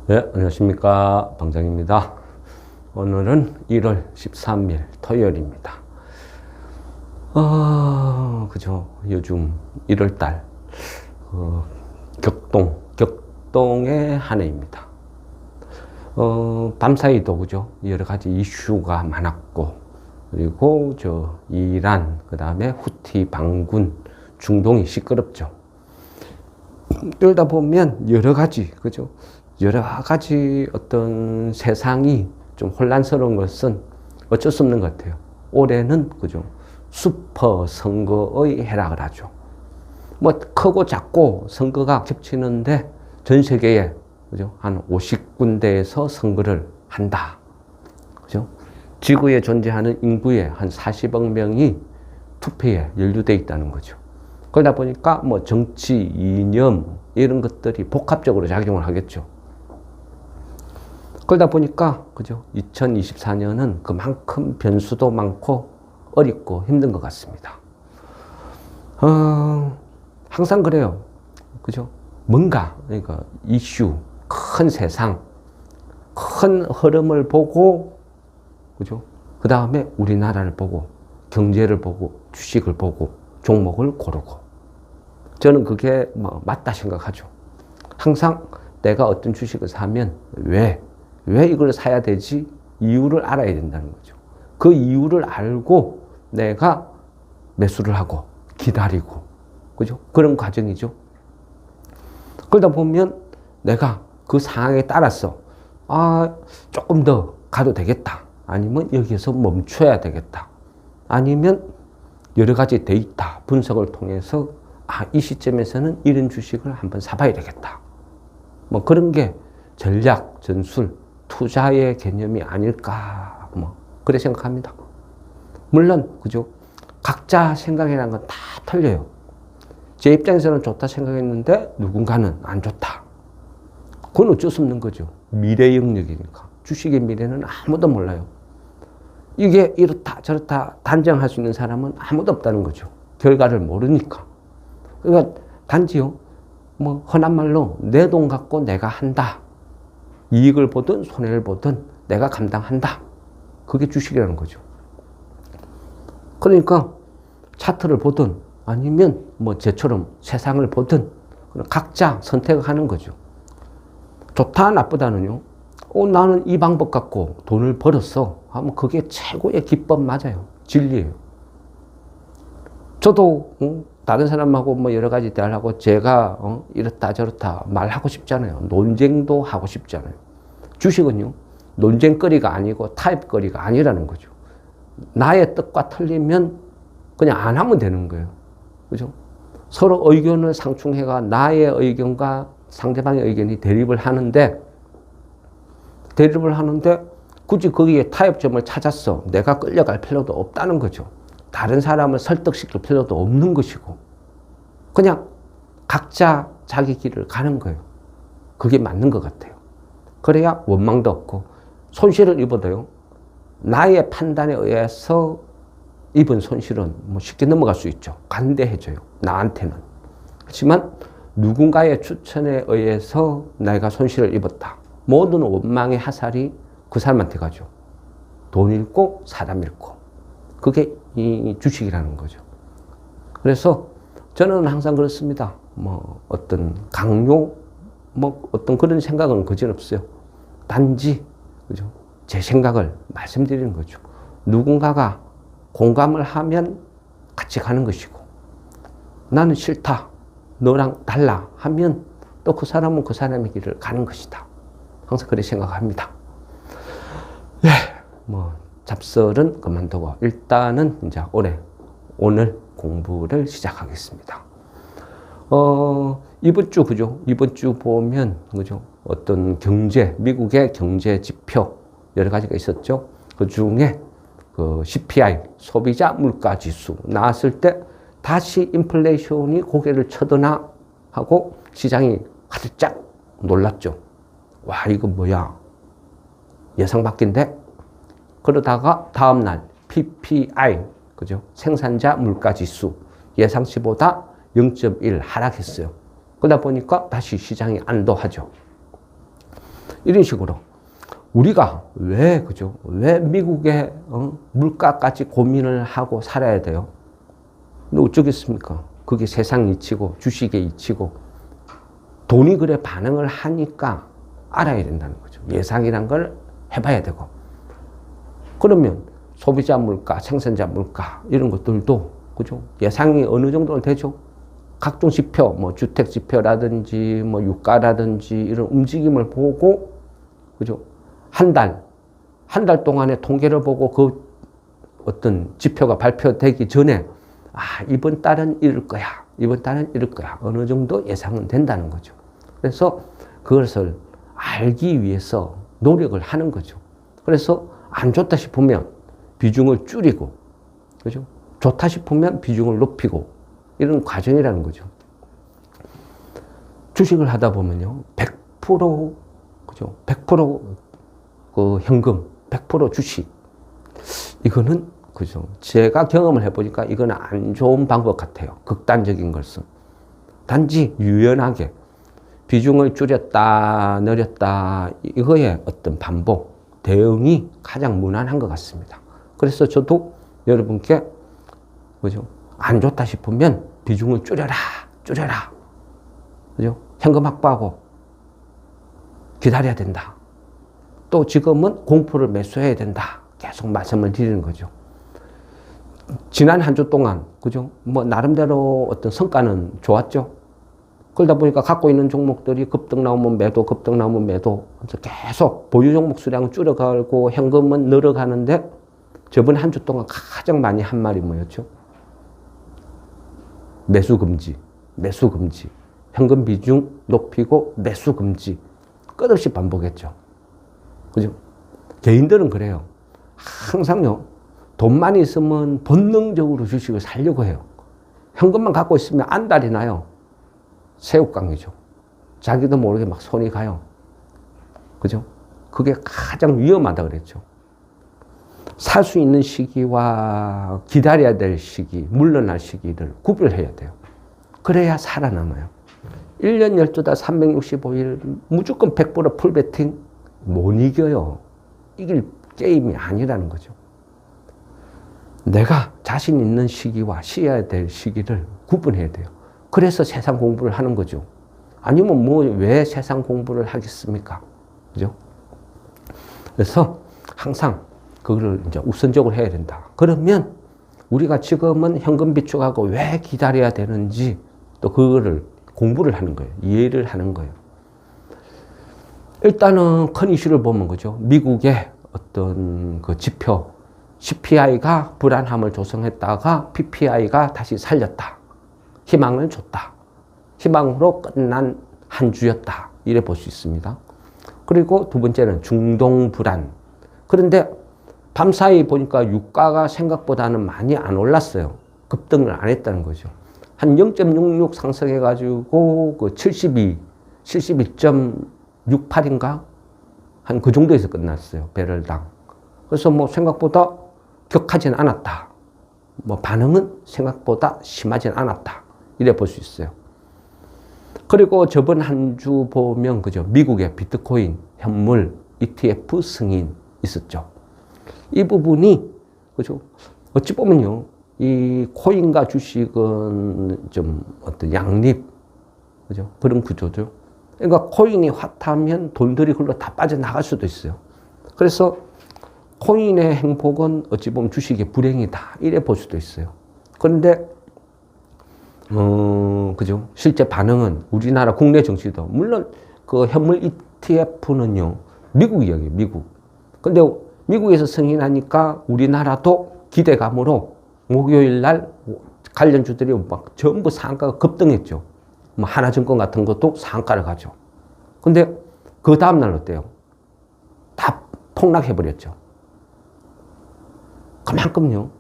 네, 안녕하십니까. 방장입니다. 오늘은 1월 13일 토요일입니다. 그죠. 요즘 1월달, 격동의 한 해입니다. 밤사이도 그죠. 여러 가지 이슈가 많았고, 그리고 이란, 그 다음에 후티 반군, 중동이 시끄럽죠. 그러다 보면 여러 가지, 그죠. 여러 가지 어떤 세상이 좀 혼란스러운 것은 어쩔 수 없는 것 같아요. 올해는 그죠. 슈퍼 선거의 해락을 하죠. 뭐 크고 작고 선거가 겹치는데 전 세계에 그죠. 한 50군데에서 선거를 한다. 그죠. 지구에 존재하는 인구의 한 40억 명이 투표에 연루돼 있다는 거죠. 그러다 보니까 뭐 정치, 이념 이런 것들이 복합적으로 작용을 하겠죠. 그러다 보니까 그죠. 2024년은 그만큼 변수도 많고 어렵고 힘든 것 같습니다. 항상 그래요. 그죠. 뭔가 그러니까 이슈, 큰 세상, 큰 흐름을 보고 그죠. 그 다음에 우리나라를 보고 경제를 보고 주식을 보고 종목을 고르고 저는 그게 뭐 맞다 생각하죠. 항상 내가 어떤 주식을 사면 왜 이걸 사야 되지? 이유를 알아야 된다는 거죠. 그 이유를 알고 내가 매수를 하고 기다리고, 그죠? 그런 과정이죠. 그러다 보면 내가 그 상황에 따라서, 조금 더 가도 되겠다. 아니면 여기에서 멈춰야 되겠다. 아니면 여러 가지 데이터 분석을 통해서, 이 시점에서는 이런 주식을 한번 사봐야 되겠다. 뭐 그런 게 전략, 전술, 투자의 개념이 아닐까, 뭐, 그래 생각합니다. 물론, 그죠? 각자 생각이라는 건 다 틀려요. 제 입장에서는 좋다 생각했는데 누군가는 안 좋다. 그건 어쩔 수 없는 거죠. 미래 영역이니까. 주식의 미래는 아무도 몰라요. 이게 이렇다, 저렇다 단정할 수 있는 사람은 아무도 없다는 거죠. 결과를 모르니까. 그러니까 단지요, 뭐, 흔한 말로 내 돈 갖고 내가 한다. 이익을 보든 손해를 보든 내가 감당한다. 그게 주식이라는 거죠. 그러니까 차트를 보든 아니면 뭐 쟤처럼 세상을 보든 각자 선택을 하는 거죠. 좋다 나쁘다는요. 나는 이 방법 갖고 돈을 벌었어 하면 그게 최고의 기법 맞아요. 진리예요. 저도 다른 사람하고 뭐 여러 가지 대화를 하고 제가 이렇다 저렇다 말하고 싶잖아요. 논쟁도 하고 싶잖아요. 주식은요. 논쟁거리가 아니고 타협거리가 아니라는 거죠. 나의 뜻과 틀리면 그냥 안 하면 되는 거예요. 그죠? 서로 의견을 상충해가 나의 의견과 상대방의 의견이 대립을 하는데 굳이 거기에 타협점을 찾았어. 내가 끌려갈 필요도 없다는 거죠. 다른 사람을 설득시킬 필요도 없는 것이고 그냥 각자 자기 길을 가는 거예요. 그게 맞는 것 같아요. 그래야 원망도 없고 손실을 입어도요. 나의 판단에 의해서 입은 손실은 뭐 쉽게 넘어갈 수 있죠. 관대해져요. 나한테는. 하지만 누군가의 추천에 의해서 내가 손실을 입었다. 모든 원망의 하살이 그 사람한테 가죠. 돈 잃고 사람 잃고. 그게 이 주식이라는 거죠. 그래서 저는 항상 그렇습니다. 뭐 어떤 강요, 뭐 어떤 그런 생각은 그지없어요. 단지 그죠? 제 생각을 말씀드리는 거죠. 누군가가 공감을 하면 같이 가는 것이고 나는 싫다, 너랑 달라 하면 또 그 사람은 그 사람의 길을 가는 것이다. 항상 그렇게 생각합니다. 뭐 잡설은 그만두고 일단은 이제 오늘 공부를 시작하겠습니다. 이번 주 그죠? 이번 주 보면 그죠? 어떤 미국의 경제 지표 여러 가지가 있었죠. 그 중에 그 CPI 소비자 물가 지수 나왔을 때 다시 인플레이션이 고개를 쳐드나 하고 시장이 화들짝 놀랐죠. 와, 이거 뭐야? 예상 밖인데? 그러다가 다음날 PPI 그죠? 생산자 물가 지수 예상치보다 0.1 하락했어요. 그러다 보니까 다시 시장이 안도하죠. 이런 식으로. 우리가 왜, 그죠? 왜 미국의 물가까지 고민을 하고 살아야 돼요? 근데 어쩌겠습니까? 그게 세상 이치고 주식의 이치고 돈이 그래 반응을 하니까 알아야 된다는 거죠. 예상이란 걸 해봐야 되고. 그러면 소비자 물가, 생산자 물가 이런 것들도 그죠? 예상이 어느 정도는 되죠? 각종 지표, 뭐 주택 지표라든지 뭐 유가라든지 이런 움직임을 보고 그죠? 한 달 동안의 통계를 보고 그 어떤 지표가 발표되기 전에 이번 달은 이럴 거야. 이번 달은 이럴 거야. 어느 정도 예상은 된다는 거죠. 그래서 그것을 알기 위해서 노력을 하는 거죠. 그래서 안 좋다 싶으면 비중을 줄이고, 그죠? 좋다 싶으면 비중을 높이고, 이런 과정이라는 거죠. 주식을 하다 보면요, 100% 그죠? 100% 그 현금, 100% 주식. 이거는 그죠? 제가 경험을 해보니까 이건 안 좋은 방법 같아요. 극단적인 것은. 단지 유연하게 비중을 줄였다, 늘렸다, 이거의 어떤 반복, 대응이 가장 무난한 것 같습니다. 그래서 저도 여러분께, 그죠? 안 좋다 싶으면 비중을 줄여라. 그죠? 현금 확보하고 기다려야 된다. 또 지금은 공포를 매수해야 된다. 계속 말씀을 드리는 거죠. 지난 한 주 동안, 그죠? 뭐, 나름대로 어떤 성과는 좋았죠. 그러다 보니까 갖고 있는 종목들이 급등 나오면 매도, 급등 나오면 매도. 그래서 계속 보유 종목 수량은 줄어가고 현금은 늘어가는데 저번 한 주 동안 가장 많이 한 말이 뭐였죠? 매수 금지. 현금 비중 높이고 매수 금지. 끝없이 반복했죠. 그죠? 개인들은 그래요. 항상요, 돈만 있으면 본능적으로 주식을 사려고 해요. 현금만 갖고 있으면 안달이 나요. 새우깡이죠. 자기도 모르게 막 손이 가요. 그죠? 그게 가장 위험하다 그랬죠. 살 수 있는 시기와 기다려야 될 시기, 물러날 시기를 구별해야 돼요. 그래야 살아남아요. 1년 12달 365일 무조건 100% 풀베팅 못 이겨요. 이길 게임이 아니라는 거죠. 내가 자신 있는 시기와 쉬어야 될 시기를 구분해야 돼요. 그래서 세상 공부를 하는 거죠. 아니면 뭐 왜 세상 공부를 하겠습니까? 그죠? 그래서 항상 그거를 이제 우선적으로 해야 된다. 그러면 우리가 지금은 현금 비축하고 왜 기다려야 되는지 또 그거를 공부를 하는 거예요. 이해를 하는 거예요. 일단은 큰 이슈를 보면 그죠? 미국의 어떤 그 지표 CPI가 불안함을 조성했다가 PPI가 다시 살렸다. 희망을 줬다. 희망으로 끝난 한 주였다. 이래 볼 수 있습니다. 그리고 두 번째는 중동 불안. 그런데 밤사이 보니까 유가가 생각보다는 많이 안 올랐어요. 급등을 안 했다는 거죠. 한 0.66 상승해가지고 그 71.68인가? 한 그 정도에서 끝났어요. 배럴당. 그래서 뭐 생각보다 격하진 않았다. 뭐 반응은 생각보다 심하진 않았다. 이래 볼 수 있어요. 그리고 저번 한 주 보면 그죠? 미국의 비트코인 현물 ETF 승인 있었죠. 이 부분이 그죠? 어찌 보면요. 이 코인과 주식은 좀 어떤 양립 그죠? 그런 구조죠. 그러니까 코인이 핫하면 돈들이 흘러 다 빠져나갈 수도 있어요. 그래서 코인의 행복은 어찌 보면 주식의 불행이다. 이래 볼 수도 있어요. 그런데 그죠? 실제 반응은 우리나라 국내 정치도 물론 그 현물 ETF는요. 미국 이야기예요. 미국. 근데 미국에서 승인하니까 우리나라도 기대감으로 목요일 날 관련주들이 막 전부 상가가 급등했죠. 뭐 하나증권 같은 것도 상가를 가죠. 근데 그 다음날 어때요? 다 폭락해버렸죠. 그만큼요.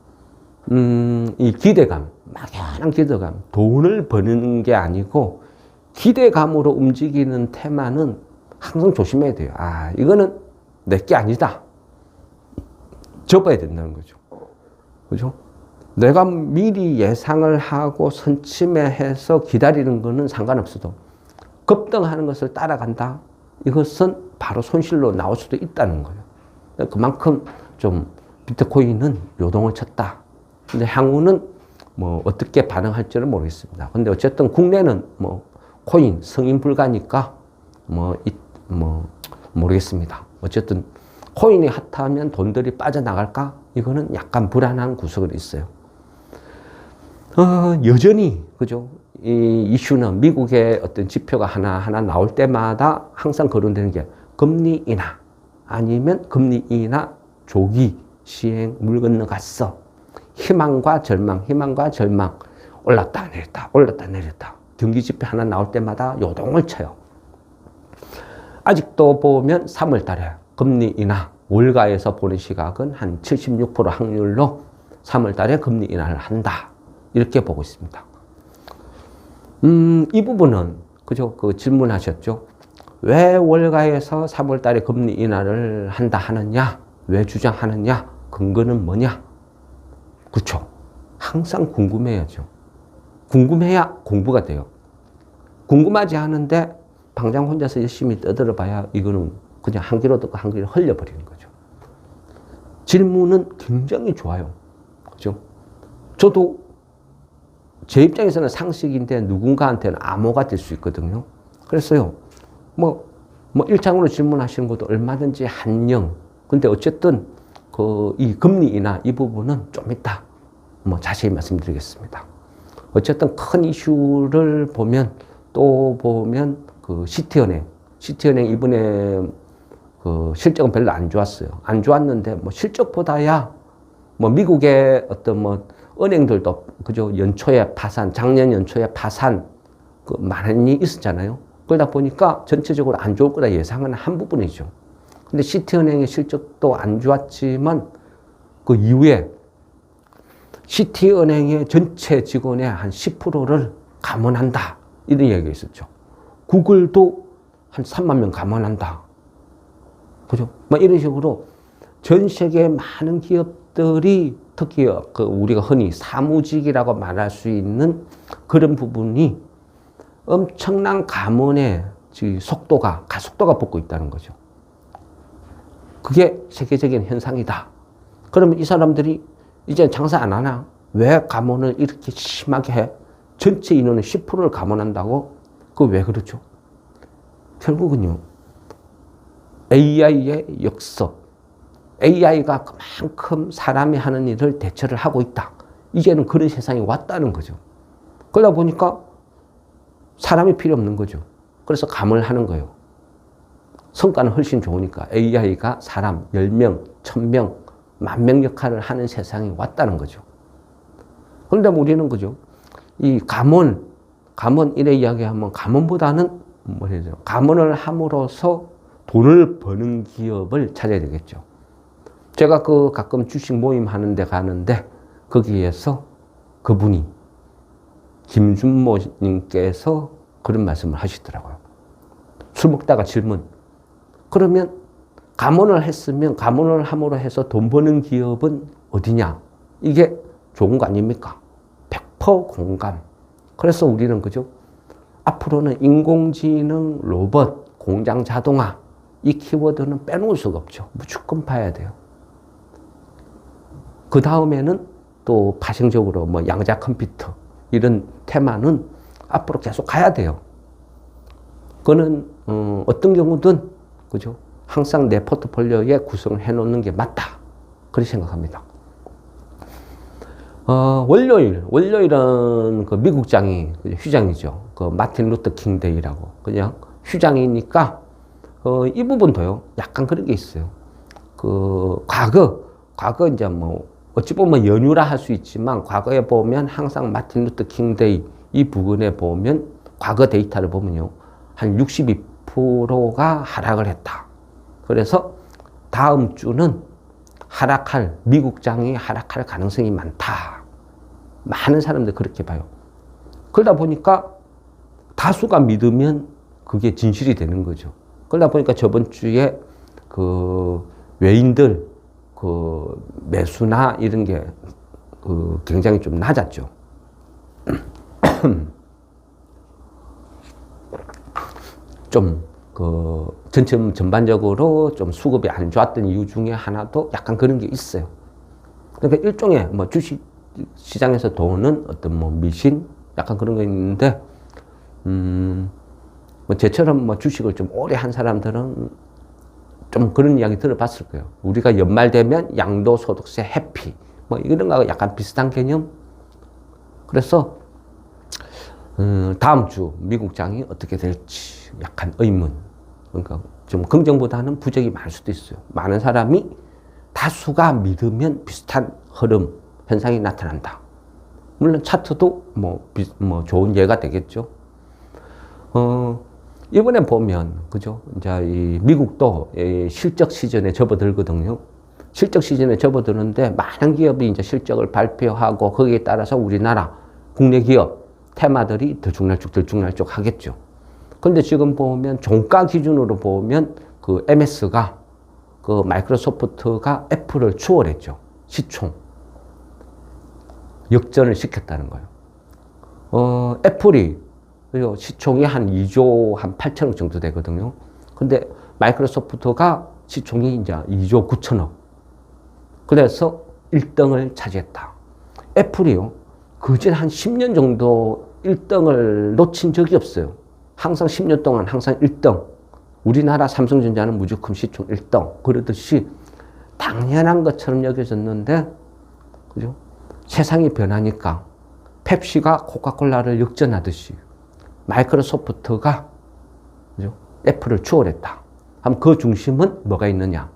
이 기대감, 막연한 기대감, 돈을 버는 게 아니고 기대감으로 움직이는 테마는 항상 조심해야 돼요. 이거는 내 게 아니다. 접어야 된다는 거죠. 그죠? 내가 미리 예상을 하고 선침해서 기다리는 거는 상관없어도 급등하는 것을 따라간다. 이것은 바로 손실로 나올 수도 있다는 거예요. 그만큼 좀 비트코인은 요동을 쳤다. 근데 향후는 뭐 어떻게 반응할지는 모르겠습니다. 근데 어쨌든 국내는 뭐 코인 승인 불가니까 모르겠습니다. 어쨌든 코인이 핫하면 돈들이 빠져나갈까? 이거는 약간 불안한 구석이 있어요. 여전히 그죠? 이 이슈는 미국의 어떤 지표가 하나 나올 때마다 항상 거론되는 게 금리 인하 아니면 금리 인하 조기 시행 물 건너갔어. 희망과 절망 올랐다 내렸다. 경기 지표 하나 나올 때마다 요동을 쳐요. 아직도 보면 3월 달에 금리 인하 월가에서 보는 시각은 한 76% 확률로 3월 달에 금리 인하를 한다. 이렇게 보고 있습니다. 이 부분은 그죠? 그 질문하셨죠? 왜 월가에서 3월 달에 금리 인하를 한다 하느냐? 왜 주장하느냐? 근거는 뭐냐? 그렇죠. 항상 궁금해야죠. 궁금해야 공부가 돼요. 궁금하지 않은데 방장 혼자서 열심히 떠들어 봐야 이거는 그냥 한 귀로 듣고 한 귀로 흘려버리는 거죠. 질문은 굉장히 좋아요. 그죠? 저도 제 입장에서는 상식인데 누군가한테는 암호가 될 수 있거든요. 그래서요, 뭐 1장으로 질문하시는 것도 얼마든지 한영. 근데 어쨌든 이 금리 인하 이 부분은 좀 이따 자세히 말씀드리겠습니다. 어쨌든 큰 이슈를 보면 그 시티은행 이번에 그 실적은 별로 안 좋았어요. 안 좋았는데 실적보다야 미국의 어떤 은행들도 그죠 연초에 파산, 작년 연초에 파산 많이 있었잖아요. 그러다 보니까 전체적으로 안 좋을 거다 예상은 한 부분이죠. 근데 시티은행의 실적도 안 좋았지만 그 이후에 시티은행의 전체 직원의 한 10%를 감원한다. 이런 얘기가 있었죠. 구글도 한 3만 명 감원한다. 그죠? 이런 식으로 전 세계 많은 기업들이 특히 우리가 흔히 사무직이라고 말할 수 있는 그런 부분이 엄청난 감원의 가속도가 붙고 있다는 거죠. 그게 세계적인 현상이다. 그러면 이 사람들이 이제 장사 안 하나? 왜 감원을 이렇게 심하게 해? 전체 인원의 10%를 감원한다고? 왜 그렇죠? 결국은요, AI의 역습. AI가 그만큼 사람이 하는 일을 대처를 하고 있다. 이제는 그런 세상이 왔다는 거죠. 그러다 보니까 사람이 필요 없는 거죠. 그래서 감을 하는 거예요. 성과는 훨씬 좋으니까 AI가 사람 10명, 1000명, 10,000명 역할을 하는 세상이 왔다는 거죠. 그런데 우리는 그죠? 이 감원 이래 이야기하면 감원보다는 감원을 함으로써 돈을 버는 기업을 찾아야 되겠죠. 제가 가끔 주식 모임 하는 데 가는데 거기에서 그분이 김준모 님께서 그런 말씀을 하시더라고요. 술 먹다가 질문. 그러면 감원을 했으면 감원을 함으로 해서 돈 버는 기업은 어디냐? 이게 좋은 거 아닙니까? 100% 공감. 그래서 우리는 그죠? 앞으로는 인공지능, 로봇, 공장 자동화 이 키워드는 빼놓을 수가 없죠. 무조건 봐야 돼요. 그 다음에는 또 파생적으로 양자 컴퓨터 이런 테마는 앞으로 계속 가야 돼요. 그거는 어떤 경우든 그죠? 항상 내 포트폴리오에 구성을 해놓는 게 맞다. 그렇게 생각합니다. 월요일은 그 미국장이 휴장이죠. 그 마틴 루터 킹 데이라고. 그냥 휴장이니까, 이 부분도요. 약간 그런 게 있어요. 과거 이제 어찌 보면 연휴라 할 수 있지만, 과거에 보면 항상 마틴 루터 킹 데이 이 부분에 보면, 과거 데이터를 보면요. 한 62%가 하락을 했다. 그래서 다음 주는 미국장이 하락할 가능성이 많다. 많은 사람들이 그렇게 봐요. 그러다 보니까 다수가 믿으면 그게 진실이 되는 거죠. 그러다 보니까 저번 주에 외인들 매수나 이런 게 굉장히 좀 낮았죠. 좀 전반적으로 좀 수급이 안 좋았던 이유 중에 하나도 약간 그런 게 있어요. 그러니까 일종의 뭐 주식 시장에서 도는 어떤 뭐 미신 약간 그런 거 있는데, 뭐 제처럼 뭐 주식을 좀 오래 한 사람들은 좀 그런 이야기 들어봤을 거예요. 우리가 연말 되면 양도소득세 회피 뭐 이런 거하고 약간 비슷한 개념. 그래서 다음 주 미국장이 어떻게 될지 약간 의문. 그러니까 좀 긍정보다는 부정이 많을 수도 있어요. 많은 사람이 다수가 믿으면 비슷한 흐름, 현상이 나타난다. 물론 차트도 뭐 좋은 예가 되겠죠. 이번에 보면, 그죠? 이제 이 미국도 실적 시즌에 접어들거든요. 실적 시즌에 접어드는데 많은 기업이 이제 실적을 발표하고 거기에 따라서 우리나라 국내 기업 테마들이 들쭉날쭉 하겠죠. 근데 지금 보면 종가 기준으로 보면 그 MS가 그 마이크로소프트가 애플을 추월했죠. 시총. 역전을 시켰다는 거예요. 애플이 시총이 한 2조 한 8천억 정도 되거든요. 근데 마이크로소프트가 시총이 이제 2조 9천억. 그래서 1등을 차지했다. 애플이요. 그전 한 10년 정도 1등을 놓친 적이 없어요. 항상 10년 동안 항상 1등. 우리나라 삼성전자는 무조건 시총 1등. 그러듯이 당연한 것처럼 여겨졌는데, 그죠? 세상이 변하니까 펩시가 코카콜라를 역전하듯이 마이크로소프트가, 그죠? 애플을 추월했다. 그럼 그 중심은 뭐가 있느냐?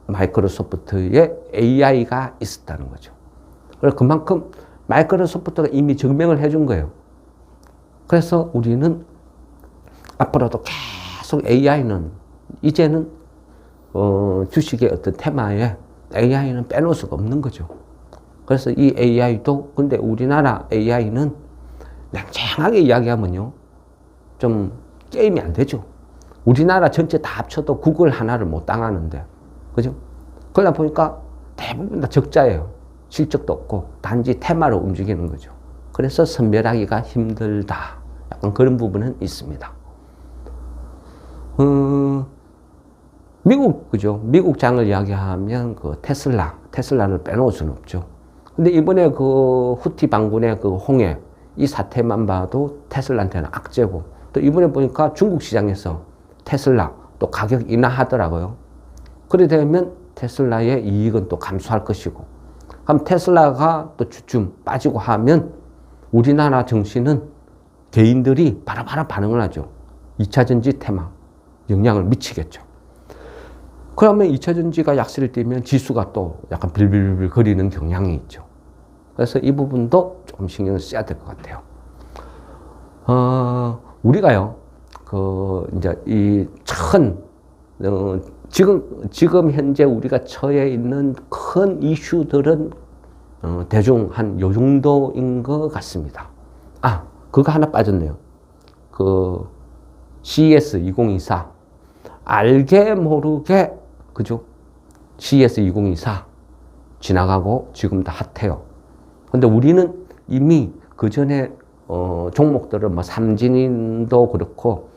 마이크로소프트에 AI가 있었다는 거죠. 그래서 그만큼 마이크로소프트가 이미 증명을 해준 거예요. 그래서 우리는 앞으로도 계속 AI는 이제는 주식의 어떤 테마에 AI는 빼놓을 수가 없는 거죠. 그래서 이 AI도 근데 우리나라 AI는 냉정하게 이야기하면요 좀 게임이 안 되죠. 우리나라 전체 다 합쳐도 구글 하나를 못 당하는데, 그죠? 그러다 보니까 대부분 다 적자예요. 실적도 없고 단지 테마로 움직이는 거죠. 그래서 선별하기가 힘들다. 약간 그런 부분은 있습니다. 미국, 그죠? 미국 장을 이야기하면 그 테슬라를 빼놓을 수는 없죠. 근데 이번에 그 후티 반군의 그 홍해, 이 사태만 봐도 테슬라한테는 악재고, 또 이번에 보니까 중국 시장에서 테슬라 또 가격 인하하더라고요. 그래 되면 테슬라의 이익은 또 감소할 것이고, 그럼 테슬라가 또 주춤 빠지고 하면 우리나라 증시는 개인들이 바로바로 반응을 하죠. 2차 전지 테마 영향을 미치겠죠. 그러면 2차 전지가 약세를 띠면 지수가 또 약간 빌빌빌 거리는 경향이 있죠. 그래서 이 부분도 조금 신경을 써야 될 것 같아요. 우리가요, 이제 지금 현재 우리가 처해 있는 큰 이슈들은 대충 한 요 정도인 것 같습니다. 그거 하나 빠졌네요. CES 2024. 알게 모르게, 그죠? CES 2024 지나가고 지금 다 핫해요. 근데 우리는 이미 그 전에 종목들을 뭐 삼진도 그렇고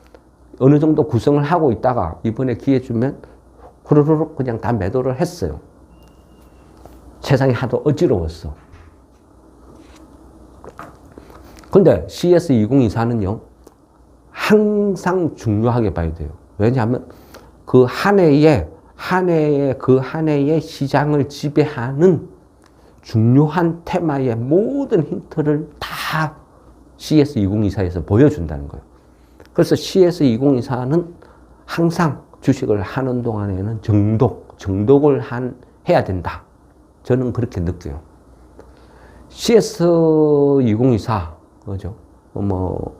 어느 정도 구성을 하고 있다가 이번에 기회 주면 후루룩 그냥 다 매도를 했어요. 세상이 하도 어지러웠어. 근데 CES 2024는요, 항상 중요하게 봐야 돼요. 왜냐하면 그 한 해의 시장을 지배하는 중요한 테마의 모든 힌트를 다 CES 2024에서 보여준다는 거예요. 그래서 CES 2024는 항상 주식을 하는 동안에는 정독을 해야 된다. 저는 그렇게 느껴요. CES 2024, 그죠? 뭐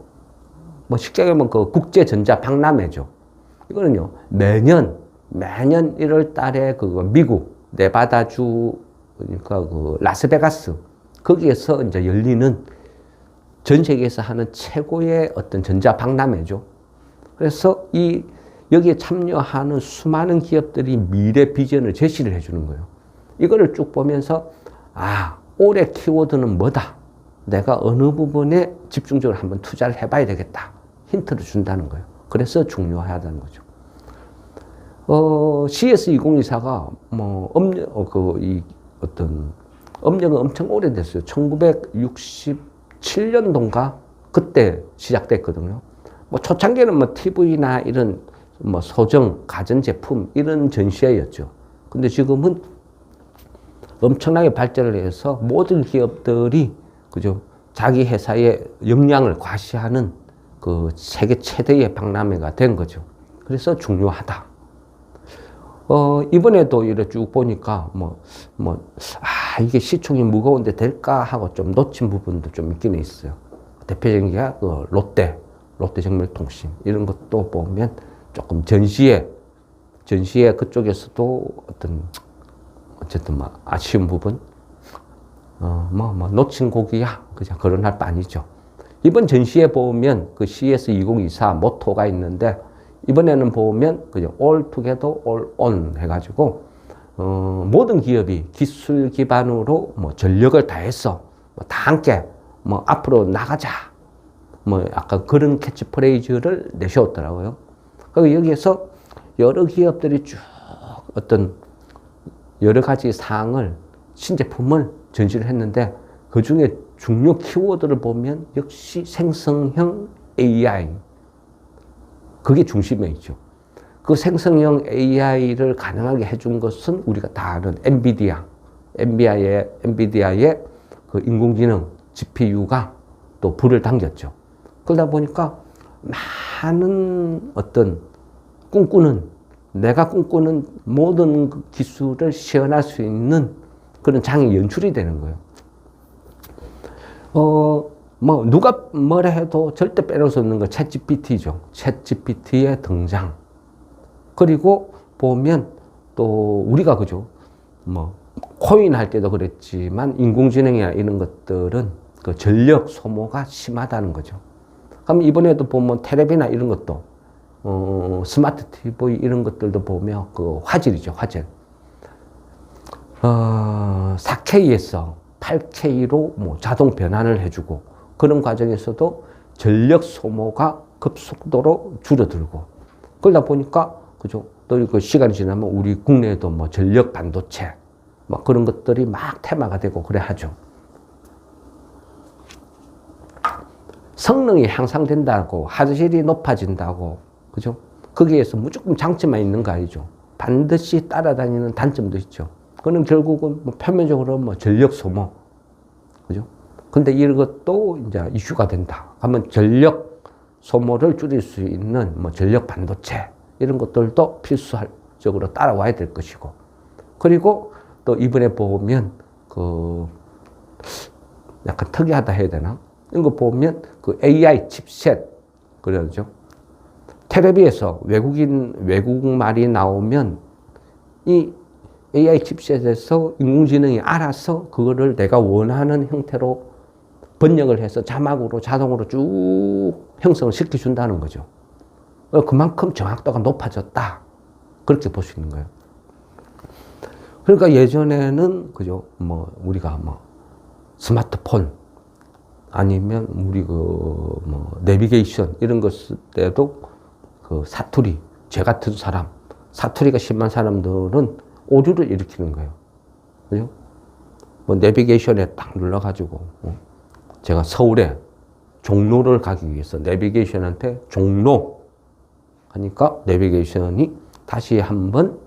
쉽게 얘기하면 그 국제전자 박람회죠. 이거는요, 매년 1월 달에 그 미국, 네바다주, 그러니까 그 라스베가스, 거기에서 이제 열리는 전 세계에서 하는 최고의 어떤 전자 박람회죠. 그래서 여기에 참여하는 수많은 기업들이 미래 비전을 제시를 해주는 거예요. 이거를 쭉 보면서, 올해 키워드는 뭐다? 내가 어느 부분에 집중적으로 한번 투자를 해봐야 되겠다. 힌트를 준다는 거예요. 그래서 중요하다는 거죠. CS2024가 뭐 업력은 엄청 오래됐어요. 1967년도인가 그때 시작됐거든요. 뭐 초창기에는 뭐 TV나 이런 뭐 소정, 가전제품 이런 전시회였죠. 근데 지금은 엄청나게 발전을 해서 모든 기업들이 그죠 자기 회사의 역량을 과시하는 그 세계 최대의 박람회가 된 거죠. 그래서 중요하다. 이번에도 이렇게 쭉 보니까 이게 시총이 무거운데 될까 하고 좀 놓친 부분도 좀 있긴 있어요. 대표적인 게 그 롯데정밀통신 이런 것도 보면 조금 전시회 그쪽에서도 어쨌든 아쉬운 부분, 놓친 고기야. 그냥 거론할 바 아니죠. 이번 전시에 보면 그 CS2024 모토가 있는데, 이번에는 보면 그죠. All together, all on 해가지고, 모든 기업이 기술 기반으로 전력을 다해서 다 함께 앞으로 나가자. 약간 그런 캐치프레이즈를 내세웠더라고요. 그리고 여기에서 여러 기업들이 쭉 어떤 여러 가지 사항을, 신제품을 전시를 했는데, 그 중에 중요 키워드를 보면 역시 생성형 AI. 그게 중심에 있죠. 그 생성형 AI를 가능하게 해준 것은 우리가 다 아는 엔비디아의 그 인공지능 GPU가 또 불을 당겼죠. 그러다 보니까 많은 어떤 내가 꿈꾸는 모든 기술을 시연할 수 있는 그런 장이 연출이 되는 거예요. 누가 뭐라 해도 절대 빼놓을 수 없는 거 챗GPT죠. 챗GPT의 등장. 그리고 보면 또 우리가 그죠. 코인 할 때도 그랬지만 인공지능이나 이런 것들은 그 전력 소모가 심하다는 거죠. 그럼 이번에도 보면 텔레비나 이런 것도 스마트 TV 이런 것들도 보면 그 화질이죠, 화질. 4K에서 8K로 자동 변환을 해주고 그런 과정에서도 전력 소모가 급속도로 줄어들고 그러다 보니까 그죠. 또 그 시간이 지나면 우리 국내에도 전력 반도체 그런 것들이 막 테마가 되고 그래 하죠. 성능이 향상된다고 화질이 높아진다고 그죠? 거기에서 무조건 장점만 있는 거 아니죠. 반드시 따라다니는 단점도 있죠. 그는 결국은 표면적으로 전력 소모, 그죠? 근데 이것도 이제 이슈가 된다. 하면 전력 소모를 줄일 수 있는 전력 반도체 이런 것들도 필수적으로 따라와야 될 것이고, 그리고 또 이번에 보면 그 약간 특이하다 해야 되나? 이런 거 보면 그 AI 칩셋 그러죠. 텔레비에서 외국말이 나오면 이 AI 칩셋에서 인공지능이 알아서 그거를 내가 원하는 형태로 번역을 해서 자막으로 자동으로 쭉 형성을 시켜준다는 거죠. 그만큼 정확도가 높아졌다. 그렇게 볼 수 있는 거예요. 그러니까 예전에는 그죠. 우리가 스마트폰 아니면 우리 내비게이션 이런 것 쓸 때도 그 사투리, 제 같은 사람, 사투리가 심한 사람들은 오류를 일으키는 거예요. 그죠? 내비게이션에 딱 눌러가지고, 제가 서울에 종로를 가기 위해서 내비게이션한테 종로 하니까 내비게이션이 다시 한번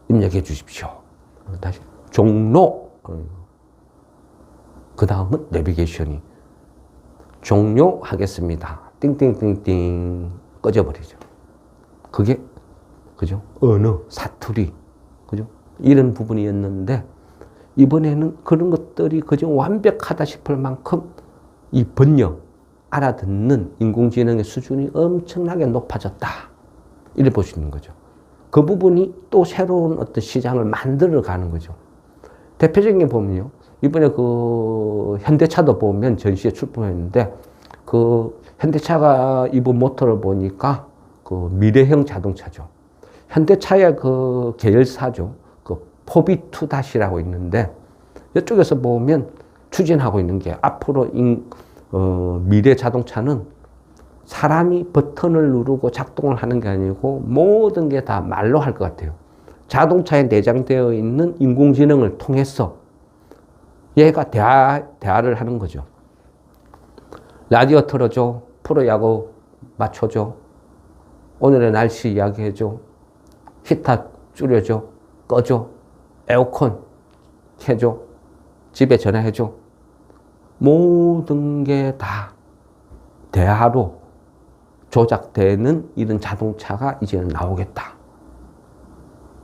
입력해 주십시오. 다시 종로. 그 다음은 내비게이션이 종료하겠습니다. 띵띵띵띵 꺼져버리죠. 그게 그죠? 언어, 사투리, 그죠? 이런 부분이었는데 이번에는 그런 것들이 그저 완벽하다 싶을 만큼 이 번역, 알아듣는 인공지능의 수준이 엄청나게 높아졌다. 이렇게 볼 수 있는 거죠. 그 부분이 또 새로운 어떤 시장을 만들어 가는 거죠. 대표적인 게 보면요. 이번에 그 현대차도 보면 전시에 출품했는데 그 현대차가 이번 모토를 보니까 그 미래형 자동차죠. 현대차의 그 계열사죠. 그 포비2-라고 있는데 이쪽에서 보면 추진하고 있는 게 앞으로 미래 자동차는 사람이 버튼을 누르고 작동을 하는 게 아니고 모든 게 다 말로 할 것 같아요. 자동차에 내장되어 있는 인공지능을 통해서 얘가 대화를 하는 거죠. 라디오 틀어줘. 프로야구 맞춰줘. 오늘의 날씨 이야기해줘. 히터 줄여줘. 꺼줘. 에어컨 켜줘. 집에 전화해줘. 모든 게 다 대화로 조작되는 이런 자동차가 이제는 나오겠다.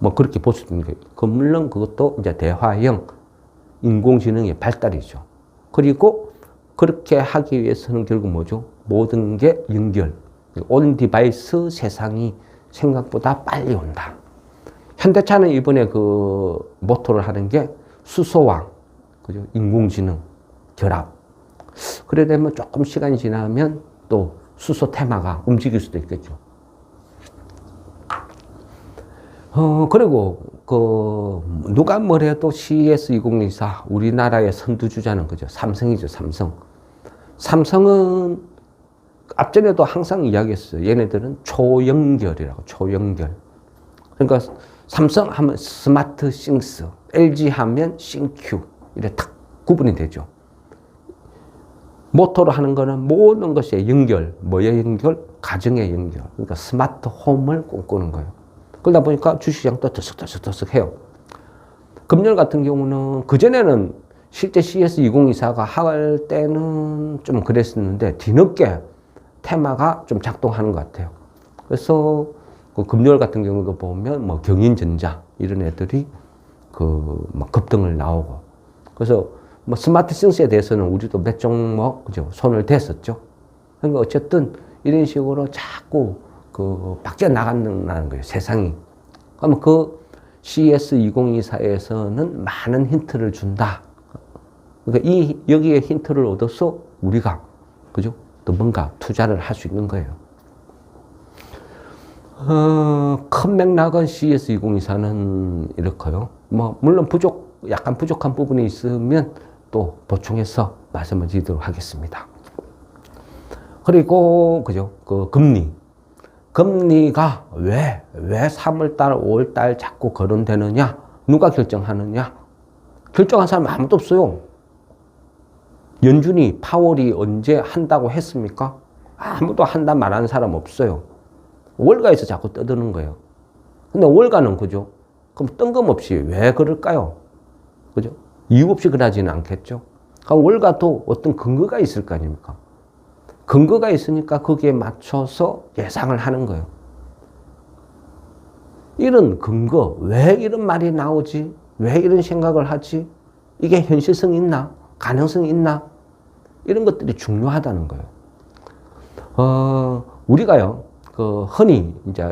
뭐 그렇게 볼 수 있는 거예요. 물론 그것도 이제 대화형 인공지능의 발달이죠. 그리고 그렇게 하기 위해서는 결국 뭐죠? 모든 게 연결. 온 디바이스 세상이 생각보다 빨리 온다. 현대차는 이번에 그 모토를 하는 게 수소와 그죠? 인공지능 결합. 그래 되면 조금 시간이 지나면 또 수소 테마가 움직일 수도 있겠죠. 그리고 누가 뭐래도 CES 2024 우리나라의 선두주자는 그죠? 삼성이죠, 삼성. 삼성은 앞전에도 항상 이야기했어요. 얘네들은 초연결이라고, 초연결. 그러니까 삼성 하면 스마트 싱스, LG 하면 싱큐 이래 탁 구분이 되죠. 모토로 하는 거는 모든 것의 연결, 뭐의 연결? 가정의 연결. 그러니까 스마트 홈을 꿈꾸는 거예요. 그러다 보니까 주식시장도 들썩들썩 해요. 금년 같은 경우는 그전에는 실제 CS 2024가 할 때는 좀 그랬었는데 뒤늦게 테마가 좀 작동하는 것 같아요. 그래서 그 금요일 같은 경우도 보면 뭐 경인전자 이런 애들이 막 급등을 나오고 그래서 뭐 스마트 싱스에 대해서는 우리도 몇 종목 그죠 손을 댔었죠. 그러니까 어쨌든 이런 식으로 자꾸 바뀌어 나간다는 거예요 세상이. 그러면 그 CES 2024에서는 많은 힌트를 준다. 그러니까 여기에 힌트를 얻어서 우리가 그죠 또 뭔가 투자를 할 수 있는 거예요. 큰 맥락은 CES 2024는 이렇고요. 뭐 물론 약간 부족한 부분이 있으면 또 보충해서 말씀을 드리도록 하겠습니다. 그리고 그죠 금리가 왜 3월달, 5월달 자꾸 거론되느냐? 누가 결정하느냐? 결정한 사람 아무도 없어요. 연준이 파월이 언제 한다고 했습니까? 아무도 한다 말하는 사람 없어요. 월가에서 자꾸 떠드는 거예요. 근데 월가는 그죠? 그럼 뜬금없이 왜 그럴까요? 그죠? 이유 없이 그러지는 않겠죠? 그럼 월가도 어떤 근거가 있을 거 아닙니까? 근거가 있으니까 거기에 맞춰서 예상을 하는 거예요. 이런 근거, 왜 이런 말이 나오지? 왜 이런 생각을 하지? 이게 현실성 있나? 가능성이 있나? 이런 것들이 중요하다는 거예요. 우리가요, 흔히 이제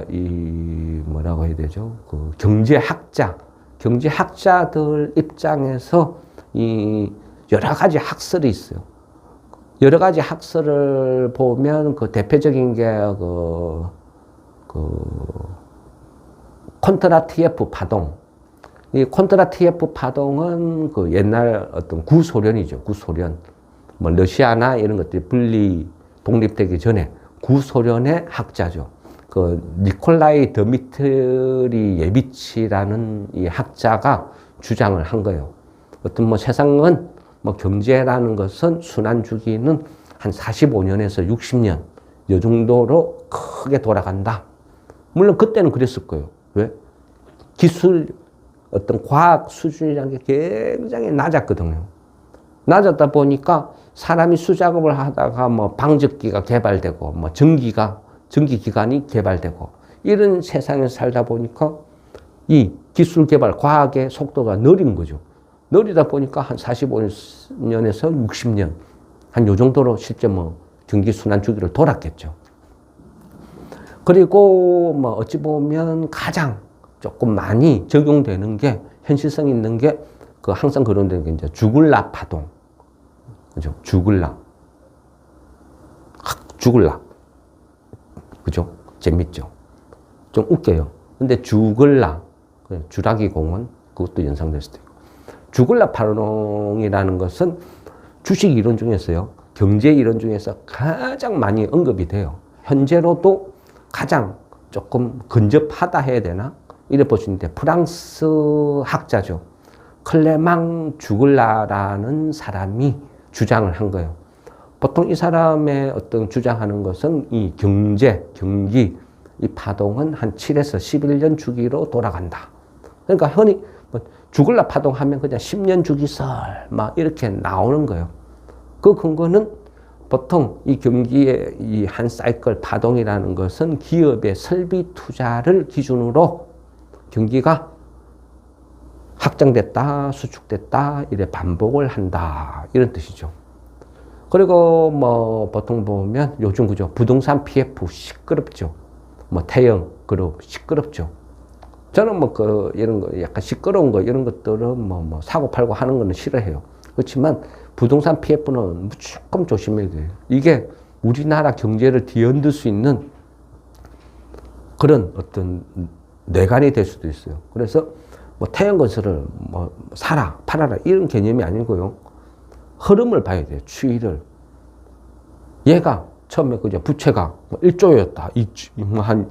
뭐라고 해야 되죠? 경제학자들 입장에서 여러 가지 학설이 있어요. 여러 가지 학설을 보면 대표적인 게 콘트라 TF 파동. 이 콘트라 TF 파동은 옛날 어떤 구소련이죠. 구소련. 뭐 러시아나 이런 것들이 독립되기 전에 구소련의 학자죠. 니콜라이 드미트리 예비치라는 이 학자가 주장을 한 거예요. 어떤 세상은 경제라는 것은 순환 주기는 한 45년에서 60년 이 정도로 크게 돌아간다. 물론 그때는 그랬을 거예요. 왜? 기술 어떤 과학 수준이라는 게 굉장히 낮았거든요. 낮았다 보니까 사람이 수작업을 하다가 방적기가 개발되고 전기기관이 개발되고 이런 세상에서 살다 보니까 이 기술 개발 과학의 속도가 느린 거죠. 느리다 보니까 한 45년에서 60년 한 요 정도로 실제 전기순환 주기를 돌았겠죠. 그리고 어찌 보면 가장 조금 많이 적용되는 게 현실성 있는 게 항상 거론되는 게 이제 주글라 파동. 그죠? 주글라. 그죠? 재밌죠? 좀 웃겨요. 근데 주글라, 주라기 공원, 그것도 연상될 수도 있고. 주글라 파동이라는 것은 주식 이론 중에서요, 경제 이론 중에서 가장 많이 언급이 돼요. 현재로도 가장 조금 근접하다 해야 되나? 이래 볼 수 있는데 프랑스 학자죠. 클레망 주글라라는 사람이 주장을 한 거예요. 보통 이 사람의 어떤 주장하는 것은 이 경기, 이 파동은 한 7에서 11년 주기로 돌아간다. 그러니까 흔히 주글라 파동 하면 그냥 10년 주기설 막 이렇게 나오는 거예요. 그 근거는 보통 이 경기의 이 한 사이클 파동이라는 것은 기업의 설비 투자를 기준으로 경기가 확장됐다, 수축됐다, 이래 반복을 한다. 이런 뜻이죠. 그리고 뭐 보통 보면 요즘 그죠. 부동산 PF 시끄럽죠. 뭐 태영 그룹 시끄럽죠. 저는 뭐 이런 거 약간 시끄러운 거 이런 것들은 뭐 사고 팔고 하는 거는 싫어해요. 그렇지만 부동산 PF는 무조건 조심해야 돼요. 이게 우리나라 경제를 뒤흔들 수 있는 그런 어떤 뇌관이 될 수도 있어요. 그래서 뭐 태양건설을 뭐 사라, 팔아라 이런 개념이 아니고요. 흐름을 봐야 돼요. 추이를. 얘가 처음에 그죠. 부채가 1조였다. 한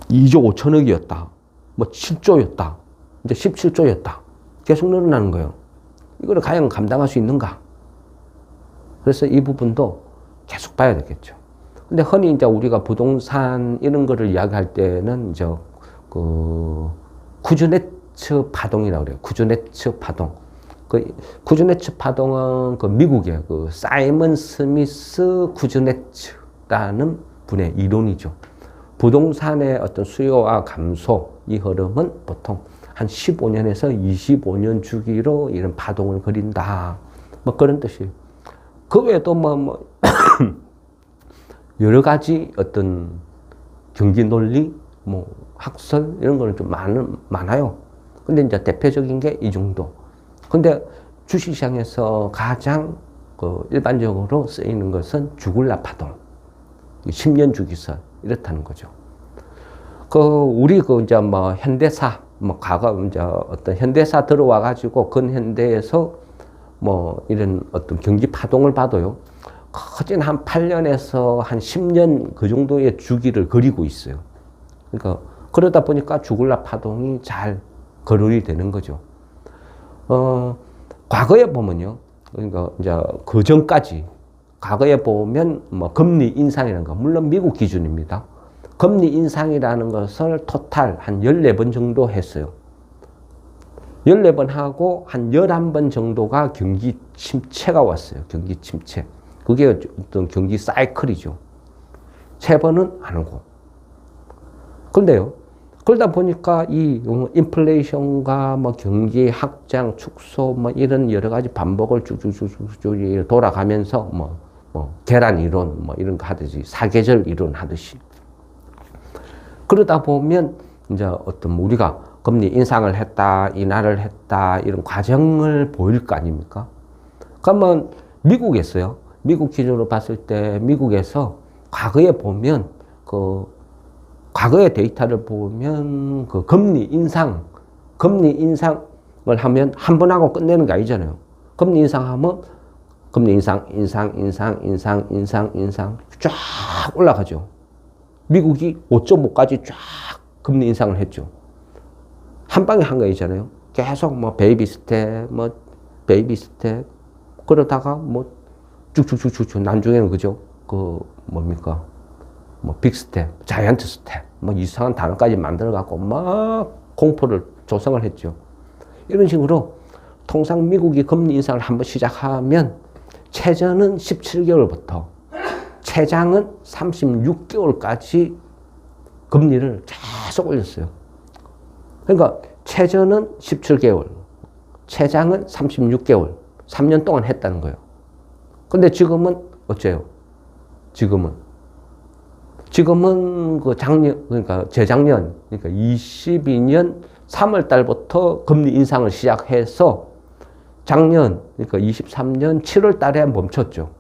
2조 5천억이었다. 뭐 7조였다. 이제 17조였다. 계속 늘어나는 거예요. 이거를 과연 감당할 수 있는가? 그래서 이 부분도 계속 봐야 되겠죠. 근데 흔히 이제 우리가 부동산 이런 거를 이야기할 때는 이제 쿠즈네츠 파동이라고 그래요. 쿠즈네츠 파동. 쿠즈네츠 파동은 미국의 사이먼 스미스 쿠즈네츠라는 분의 이론이죠. 부동산의 어떤 수요와 감소, 이 흐름은 보통 한 15년에서 25년 주기로 이런 파동을 그린다. 뭐 그런 뜻이에요. 그 외에도 여러 가지 어떤 경기 논리, 학설, 이런 거는 좀 많아요. 근데 이제 대표적인 게 이 정도. 근데 주식시장에서 가장 일반적으로 쓰이는 것은 주글라 파동. 10년 주기설. 이렇다는 거죠. 우리 이제 현대사, 과거 이제 어떤 현대사 들어와가지고 근현대에서 이런 어떤 경기 파동을 봐도요. 거진 한 8년에서 한 10년 그 정도의 주기를 그리고 있어요. 그러니까 그러다 보니까 주글라 파동이 잘 거론이 되는 거죠. 과거에 보면요. 그러니까 이제 그 전까지 과거에 보면 금리 인상이라는 거, 물론 미국 기준입니다. 금리 인상이라는 것을 토탈 한 14번 정도 했어요. 14번 하고 한 11번 정도가 경기 침체가 왔어요. 경기 침체. 그게 어떤 경기 사이클이죠. 3번은 안 오고. 그런데요. 그러다 보니까 이 인플레이션과 경기 확장, 축소 이런 여러 가지 반복을 쭉쭉쭉쭉 돌아가면서 계란 이론 이런 거 하듯이 사계절 이론 하듯이 그러다 보면 이제 어떤 우리가 금리 인상을 했다, 인하를 했다 이런 과정을 보일 거 아닙니까? 그러면 미국에서요. 미국 기준으로 봤을 때 미국에서 과거에 보면 과거의 데이터를 보면 금리 인상을 하면 한 번 하고 끝내는 게 아니잖아요. 금리 인상하면 금리 인상 쫙 올라가죠. 미국이 5.5까지 쫙 금리 인상을 했죠. 한 방에 한 거 있잖아요. 계속 베이비 스텝, 베이비 스텝 그러다가 쭉쭉쭉쭉 나중에는 그죠. 뭡니까? 빅 스텝, 자이언트 스텝, 이상한 단어까지 만들어갖고 공포를 조성을 했죠. 이런 식으로 통상 미국이 금리 인상을 한번 시작하면 최저는 17개월부터 최장은 36개월까지 금리를 계속 올렸어요. 그러니까 최저는 17개월, 최장은 36개월, 3년 동안 했다는 거예요. 근데 지금은 어째요? 지금은 그러니까 재작년, 그러니까 22년 3월 달부터 금리 인상을 시작해서 작년, 그러니까 23년 7월 달에 멈췄죠.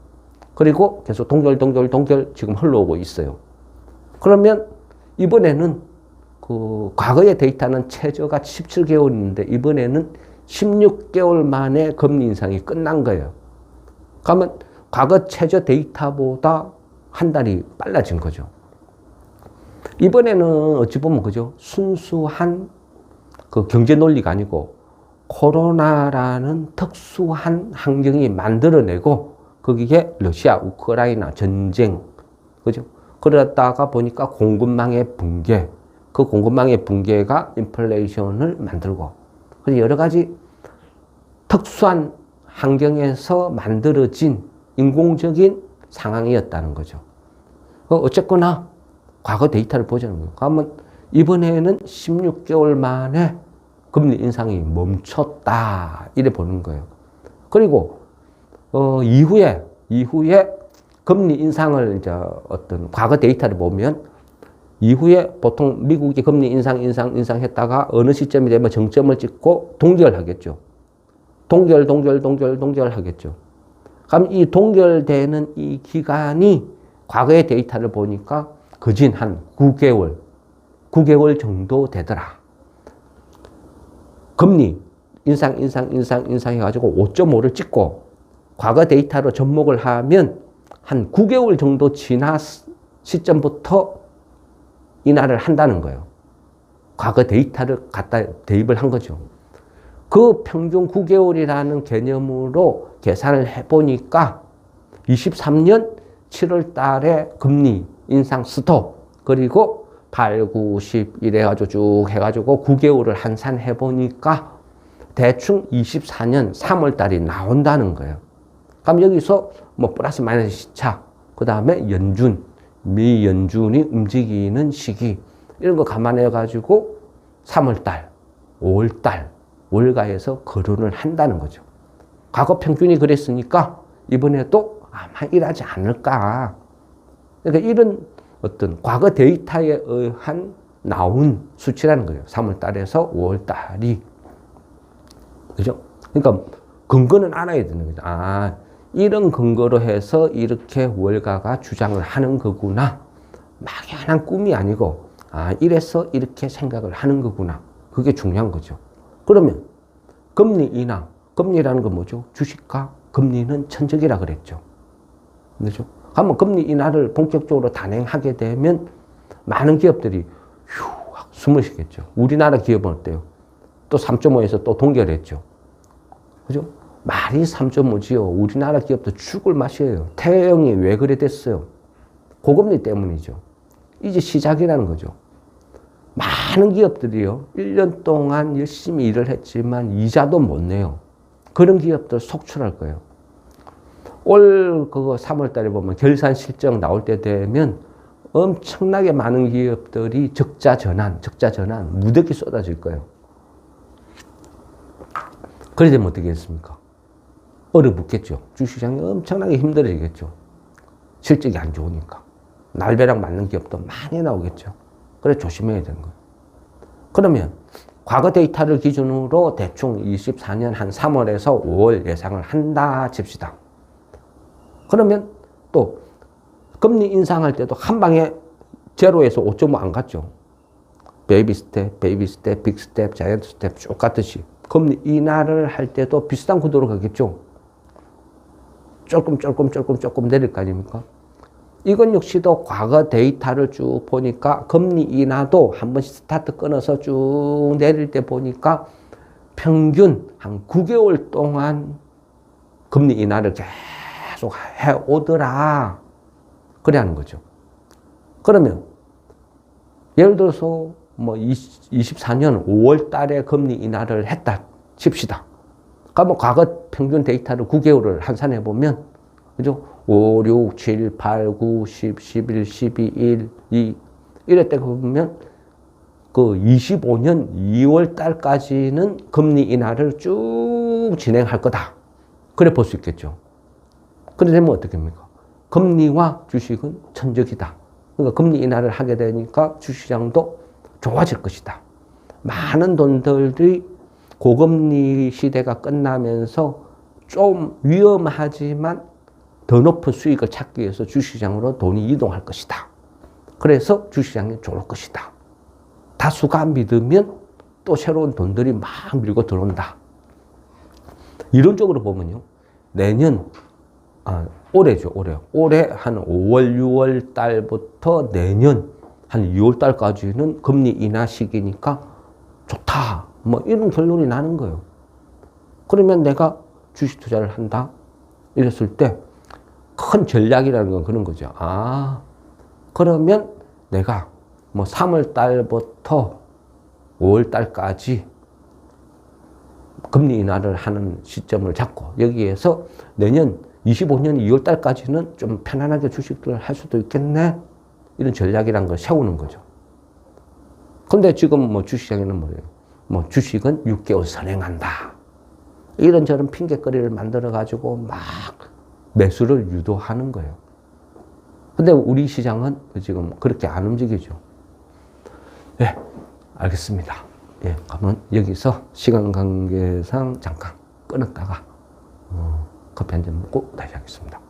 그리고 계속 동결 지금 흘러오고 있어요. 그러면 이번에는 과거의 데이터는 최저가 17개월인데 이번에는 16개월 만에 금리 인상이 끝난 거예요. 그러면 과거 최저 데이터보다 한 달이 빨라진 거죠. 이번에는 어찌 보면 그죠? 순수한 그 경제 논리가 아니고 코로나라는 특수한 환경이 만들어내고 거기에 러시아, 우크라이나 전쟁, 그죠? 그러다가 보니까 공급망의 붕괴, 그 공급망의 붕괴가 인플레이션을 만들고, 그래서 여러 가지 특수한 환경에서 만들어진 인공적인 상황이었다는 거죠. 어쨌거나 과거 데이터를 보자는 거예요. 그러면 이번에는 16개월 만에 금리 인상이 멈췄다, 이래 보는 거예요. 그리고 이후에 금리 인상을 이제 어떤 과거 데이터를 보면 이후에 보통 미국이 금리 인상했다가 어느 시점이 되면 정점을 찍고 동결하겠죠. 동결하겠죠. 그럼 이 동결되는 이 기간이 과거의 데이터를 보니까 거진 한 9개월 정도 되더라. 금리 인상해가지고 5.5를 찍고 과거 데이터로 접목을 하면 한 9개월 정도 지난 시점부터 인하를 한다는 거예요. 과거 데이터를 갖다 대입을 한 거죠. 그 평균 9개월이라는 개념으로 계산을 해보니까 23년 7월 달에 금리 인상 스톱, 그리고 8, 9, 10 이래가지고 쭉 해가지고 9개월을 한산 해보니까 대충 24년 3월 달이 나온다는 거예요. 그럼 여기서 뭐 플러스 마이너스 시차, 그 다음에 연준, 미 연준이 움직이는 시기, 이런 거 감안해가지고 3월 달, 5월 달, 월가에서 거론을 한다는 거죠. 과거 평균이 그랬으니까 이번에도 아마 이러지 않을까. 그러니까 이런 어떤 과거 데이터에 의한 나온 수치라는 거예요. 3월 달에서 5월 달이. 그죠? 그러니까 근거는 알아야 되는 거죠. 아, 이런 근거로 해서 이렇게 월가가 주장을 하는 거구나. 막연한 꿈이 아니고, 아, 이래서 이렇게 생각을 하는 거구나. 그게 중요한 거죠. 그러면 금리 인하, 금리라는 건 뭐죠? 주식과 금리는 천적이라 그랬죠. 그렇죠? 한번 금리 인하를 본격적으로 단행하게 되면 많은 기업들이 휴 숨을 쉬겠죠. 우리나라 기업은 어때요? 또 3.5에서 또 동결했죠. 그죠? 말이 3.5지요. 우리나라 기업도 죽을 맛이에요. 태형이 왜 그래 됐어요? 고금리 때문이죠. 이제 시작이라는 거죠. 많은 기업들이요, 1년 동안 열심히 일을 했지만 이자도 못 내요. 그런 기업들 속출할 거예요. 올 그거 3월 달에 보면 결산 실적 나올 때 되면 엄청나게 많은 기업들이 적자 전환, 무더기 쏟아질 거예요. 그래 되면 어떻게 했습니까? 얼어붙겠죠. 주식시장이 엄청나게 힘들어지겠죠. 실적이 안 좋으니까. 날벼락 맞는 기업도 많이 나오겠죠. 그래 조심해야 되는 거예요. 그러면 과거 데이터를 기준으로 대충 24년 한 3월에서 5월 예상을 한다 칩시다. 그러면 또 금리 인상할 때도 한 방에 제로에서 5.5 안 갔죠. 베이비 스텝, 빅 스텝, 자이언트 스텝 쭉 갔듯이 금리 인하를 할 때도 비슷한 구도로 가겠죠. 조금 내릴 거 아닙니까? 이건 역시도 과거 데이터를 쭉 보니까 금리 인하도 한 번씩 스타트 끊어서 쭉 내릴 때 보니까 평균 한 9개월 동안 금리 인하를 계속 해오더라. 그래 하는 거죠. 그러면 예를 들어서 뭐 24년 5월 달에 금리 인하를 했다 칩시다. 그러면 과거 평균 데이터를 9개월을 한산해 보면, 그죠? 5, 6, 7, 8, 9, 10, 11, 12, 1, 2 이럴 때 보면 그 25년 2월 달까지는 금리 인하를 쭉 진행할 거다. 그래 볼 수 있겠죠. 그래 되면 어떻게 합니까? 금리와 주식은 천적이다. 그러니까 금리 인하를 하게 되니까 주식시장도 좋아질 것이다. 많은 돈들이 고금리 시대가 끝나면서 좀 위험하지만 더 높은 수익을 찾기 위해서 주식시장으로 돈이 이동할 것이다. 그래서 주식시장이 좋을 것이다. 다수가 믿으면 또 새로운 돈들이 막 밀고 들어온다. 이론적으로 보면요, 내년 올해죠, 올해. 올해 한 5월, 6월 달부터 내년 한 2월 달까지는 금리 인하 시기니까 좋다. 뭐 이런 결론이 나는 거예요. 그러면 내가 주식 투자를 한다. 이랬을 때 큰 전략이라는 건 그런 거죠. 그러면 내가 뭐 3월 달부터 5월 달까지 금리 인하를 하는 시점을 잡고 여기에서 내년 25년 2월 달까지는 좀 편안하게 주식을 할 수도 있겠네. 이런 전략이란 걸 세우는 거죠. 근데 지금 뭐 주식시장에는 뭐예요? 뭐 주식은 6개월 선행한다. 이런저런 핑계거리를 만들어가지고 막 매수를 유도하는 거예요. 근데 우리 시장은 지금 그렇게 안 움직이죠. 예, 알겠습니다. 예, 그러면 여기서 시간 관계상 잠깐 끊었다가 커피 한 잔 먹고 다시 하겠습니다.